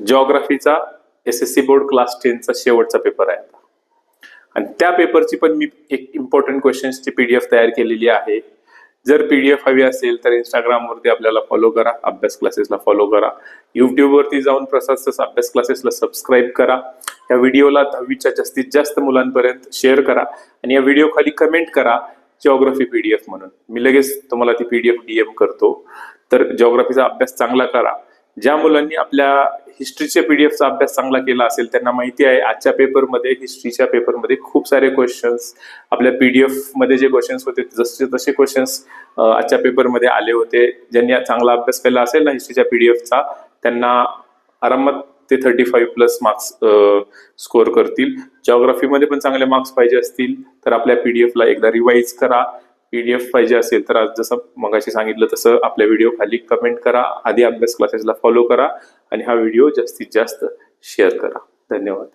जिओग्राफीचा SSC board class 10चा शेवटचा paper आहे आणि त्या पेपरची पण मी एक इम्पॉर्टंट क्वेश्चन्सची PDF तयार केलेली आहे. जर PDF हवी असेल तर Instagram वरती आपल्याला फॉलो करा, अभ्यास क्लासेसला फॉलो करा. YouTube वरती जाऊन प्रसाद अभ्यास क्लासेसला सबस्क्राईब करा. या व्हिडिओला 10वीच्या जास्तीत जास्त मुलांपर्यंत शेअर करा आणि या व्हिडिओ खाली कमेंट करा जिओग्राफी PDF म्हणून. मी लगेच तुम्हाला ती PDF DM करतो. तर जिओग्राफीचा अभ्यास चांगला करा. ज्या मुलांनी आपल्या हिस्ट्रीच्या PDFचा अभ्यास चांगला केला असेल त्यांना माहिती आहे आजच्या पेपरमध्ये, हिस्ट्रीच्या पेपरमध्ये खूप सारे क्वेश्चन्स आपल्या PDF मध्ये जे क्वेश्चन्स होते जसे तसे क्वेश्चन्स आजच्या पेपरमध्ये आले होते. ज्यांनी चांगला अभ्यास केला असेल ना हिस्ट्रीच्या PDFचा त्यांना आरामात ते 35+ मार्क्स स्कोअर करतील. जिओग्राफीमध्ये पण चांगले मार्क्स पाहिजे असतील तर आपल्या PDFला एकदा रिवाइज करा. PDF पाहिजे असेल तर आज जसं मगाशी सांगितलं तसं आपल्या व्हिडिओ खाली कमेंट करा, आधी अभ्यास क्लासेसला फॉलो करा आणि हा व्हिडिओ जास्तीत जास्त शेअर करा. धन्यवाद.